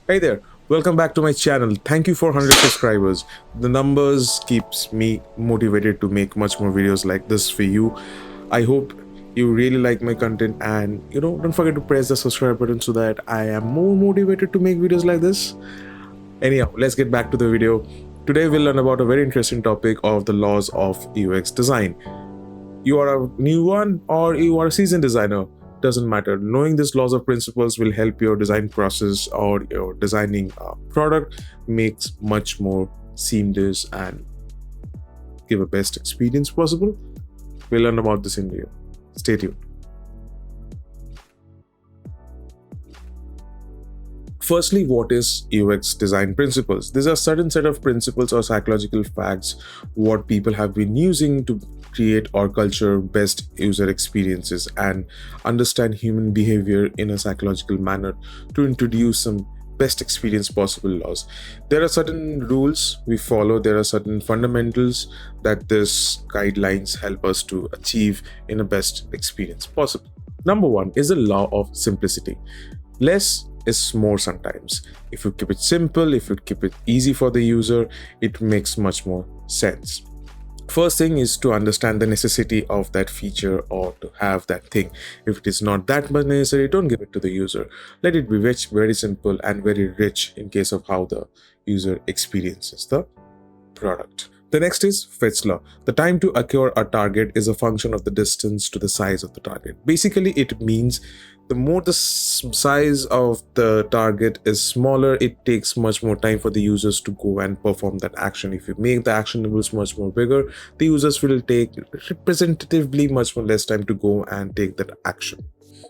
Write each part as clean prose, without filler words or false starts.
Hey there, welcome back to my channel. Thank you for 100 subscribers. The numbers keeps me motivated to make much more videos like this for you. I hope you really like my content and don't forget to press the subscribe button so that I am more motivated to make videos like this. Anyhow, let's get back to the video. Today we'll learn about a very interesting topic of the laws of UX design. You are a new one or you are a seasoned designer, doesn't matter. Knowing these laws of principles will help your design process or your designing product makes much more seamless and give a best experience possible. We'll learn about this in video. Stay tuned. Firstly, what is UX design principles? These are certain set of principles or psychological facts what people have been using to create or culture best user experiences and understand human behavior in a psychological manner to introduce some best experience possible laws. There are certain rules we follow, there are certain fundamentals that this guidelines help us to achieve in a best experience possible. Number one is the law of simplicity. Less is more sometimes. If you keep it simple, if you keep it easy for the user, it makes much more sense. First thing is to understand the necessity of that feature or to have that thing. If it is not that much necessary, don't give it to the user. Let it be rich, very simple and very rich in case of how the user experiences the product. The next is Fitts law. The time to occur a target is a function of the distance to the size of the target. Basically, it means the more the size of the target is smaller, it takes much more time for the users to go and perform that action. If you make the actionables much more bigger, the users will take representatively much more less time to go and take that action.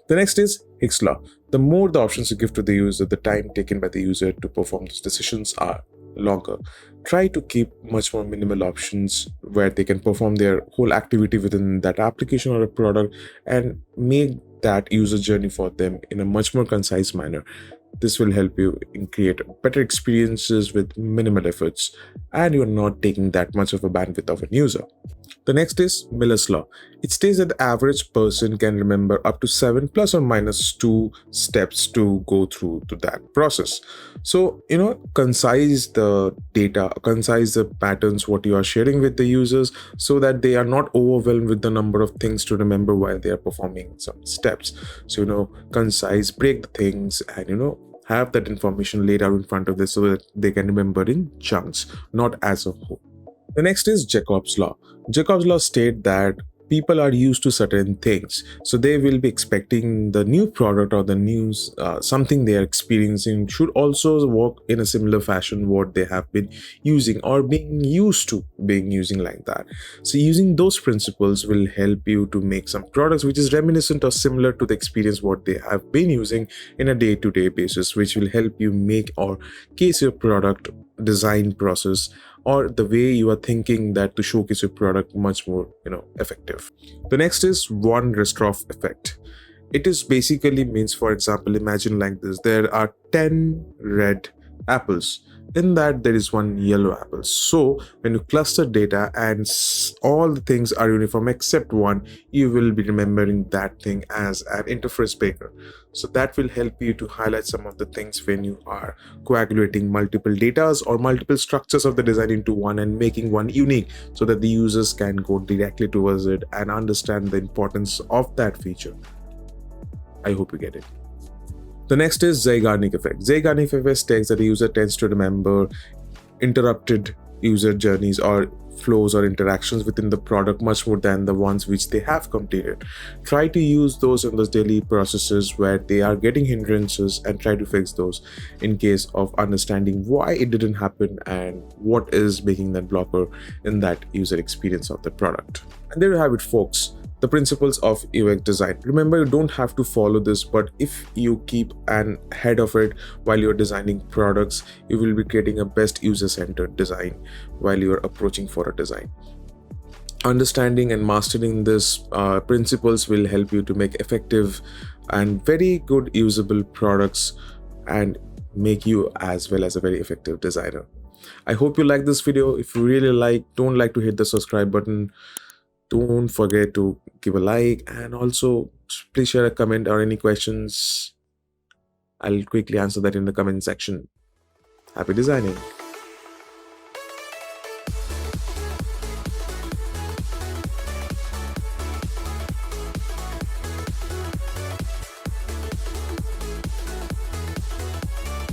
The next is Hick's law. The more the options you give to the user, the time taken by the user to perform those decisions are longer. Try to keep much more minimal options where they can perform their whole activity within that application or a product and make that user journey for them in a much more concise manner. This will help you create better experiences with minimal efforts and you're not taking that much of a bandwidth of a user. The next is Miller's law. It states that the average person can remember up to 7 plus or minus 2 steps to go through to that process. So, concise the data, concise the patterns what you are sharing with the users so that they are not overwhelmed with the number of things to remember while they are performing some steps. So, concise, break the things and, have that information laid out in front of them so that they can remember in chunks, not as a whole. The next is Jacob's law. Jacob's law states that people are used to certain things, so they will be expecting the new product or the new something they are experiencing should also work in a similar fashion what they have been using or being used to being using like that. So using those principles will help you to make some products which is reminiscent or similar to the experience what they have been using in a day-to-day basis, which will help you make or case your product design process or the way you are thinking that to showcase your product much more effective. The next is one Restorff Effect. It is basically means, for example, imagine like this: there are 10 red apples. In that there is one yellow apple. So when you cluster data and all the things are uniform except one, you will be remembering that thing as an interface breaker. So that will help you to highlight some of the things when you are coagulating multiple datas or multiple structures of the design into one and making one unique so that the users can go directly towards it and understand the importance of that feature. I hope you get it. The next is Zeigarnik Effect. Zeigarnik Effect states that the user tends to remember interrupted user journeys or flows or interactions within the product much more than the ones which they have completed. Try to use those in those daily processes where they are getting hindrances and try to fix those in case of understanding why it didn't happen and what is making that blocker in that user experience of the product. And there you have it, folks. The principles of UX design. Remember, you don't have to follow this, but if you keep an head of it while you're designing products, you will be creating a best user-centered design while you're approaching for a design. Understanding and mastering these principles will help you to make effective and very good usable products and make you as well as a very effective designer. I hope you like this video. If you really don't like to hit the subscribe button, don't forget to give a like and also please share a comment or any questions. I'll quickly answer that in the comment section. Happy designing.